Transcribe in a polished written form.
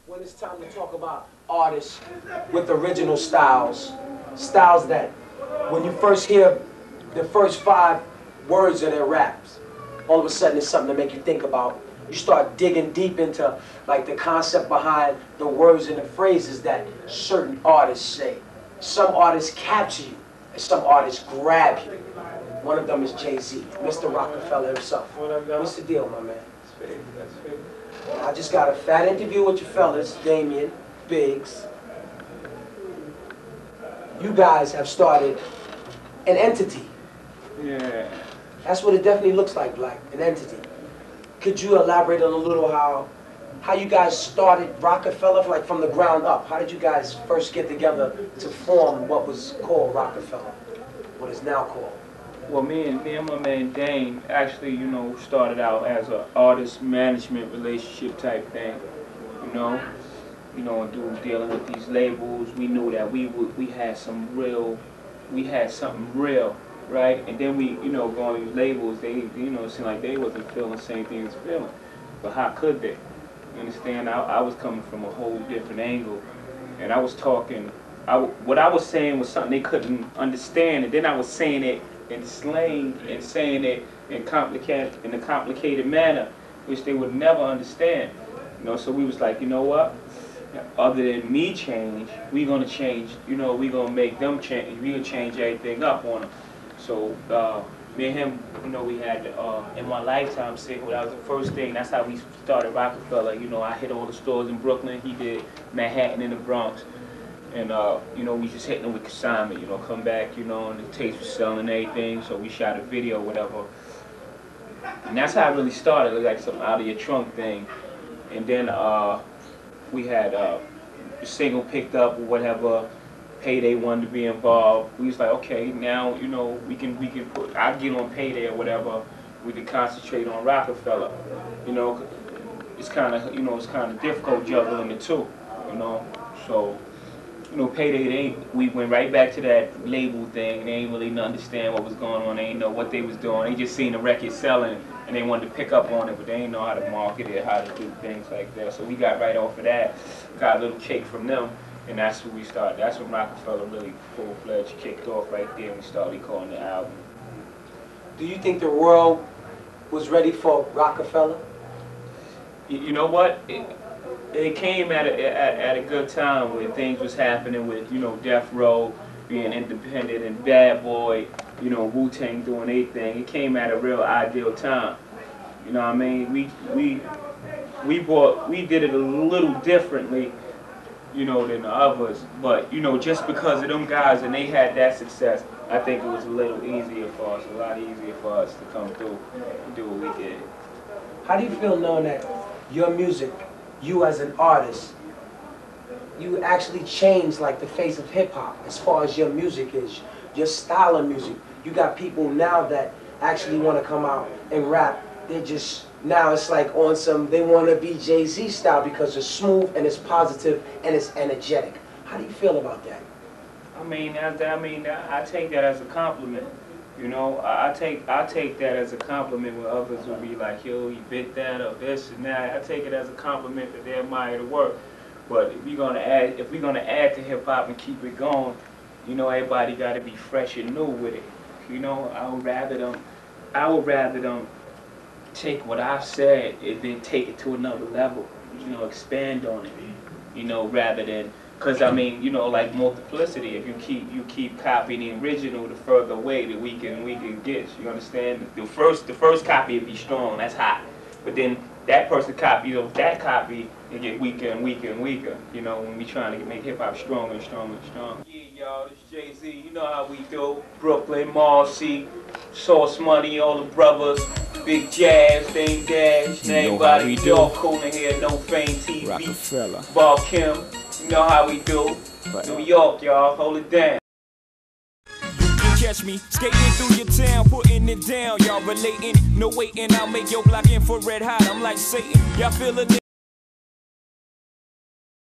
when it's time to talk about artists with original styles, styles that when you first hear the first 5 words of their raps, all of a sudden it's something to make you think about. You start digging deep into like the concept behind the words and the phrases that certain artists say. Some artists capture you, and some artists grab you. One of them is Jay-Z, Mr. Rockefeller himself. What's the deal, my man? That's fake. I just got a fat interview with your fellas, Damien, Biggs. You guys have started an entity. Yeah. That's what it definitely looks like, Black, an entity. Could you elaborate on a little how you guys started Rockefeller, like from the ground up? How did you guys first get together to form what was called Rockefeller, what is now called? Well, me and my man Dane actually, started out as an artist management relationship type thing, and dealing with these labels. We knew that we had something real, right? And then we, going to these labels, they, it seemed like they wasn't feeling the same thing as feeling. But how could they? You understand? I was coming from a whole different angle, and I was talking. What I was saying was something they couldn't understand, and then I was saying it in slang and saying it in a complicated manner, which they would never understand. So we was like, you know what? Other than me change, we gonna change. We gonna make them change. We gonna change everything up on them. So me and him, we had in my lifetime single. That was the first thing. That's how we started Rockefeller. I hit all the stores in Brooklyn. He did Manhattan and the Bronx. And, we just hitting them with consignment, come back, and the tapes was selling and everything, so we shot a video, whatever. And that's how it really started, like some out of your trunk thing. And then we had the single picked up or whatever, Payday wanted to be involved. We was like, okay, now, we can put, I'll get on Payday or whatever, we can concentrate on Rockefeller. It's kind of, it's kind of difficult juggling the two, so. Payday, we went right back to that label thing. They ain't really understand what was going on. They ain't know what they was doing. They just seen the record selling, and they wanted to pick up on it, but they ain't know how to market it, how to do things like that. So we got right off of that, got a little kick from them, and that's when we started. That's when Rockefeller really full-fledged kicked off right there, and we started recording the album. Do you think the world was ready for Rockefeller? You know what? It came at a good time when things was happening with, Death Row being independent and Bad Boy, Wu-Tang doing their thing. It came at a real ideal time. You know what I mean? We did it a little differently, than the others. But, just because of them guys and they had that success, I think it was a little easier for us, a lot easier for us to come through and do what we did. How do you feel knowing that your music, you as an artist, you actually changed like the face of hip-hop as far as your music is, your style of music? You got people now that actually want to come out and rap. They're just, now it's like on some, they want to be Jay-Z style because it's smooth and it's positive and it's energetic. How do you feel about that? I take that as a compliment. I take that as a compliment when others will be like, yo, you bit that or this and that. I take it as a compliment that they admire the work. But if we're gonna add to hip hop and keep it going, everybody got to be fresh and new with it. I would rather them take what I've said and then take it to another level. Expand on it. Rather than. Because like multiplicity, if you keep copying the original, the further away that we can get. You understand? The first copy would be strong, that's hot. But then that person copy of that copy, it get weaker and weaker and weaker. When we trying to make hip hop stronger and stronger and stronger. Yeah, y'all, this Jay-Z. You know how we do. Brooklyn, Marcy, Source Money, all the brothers, Big Jazz, Dame Dash, and everybody. We all cool in here. No Fame TV. Rockefeller. Barkim. You know how we do. New York, y'all, hold it down. You catch me skating through your town, putting it down. Y'all relating, no waiting. I'll make your block infrared hot. I'm like Satan. Y'all feeling it?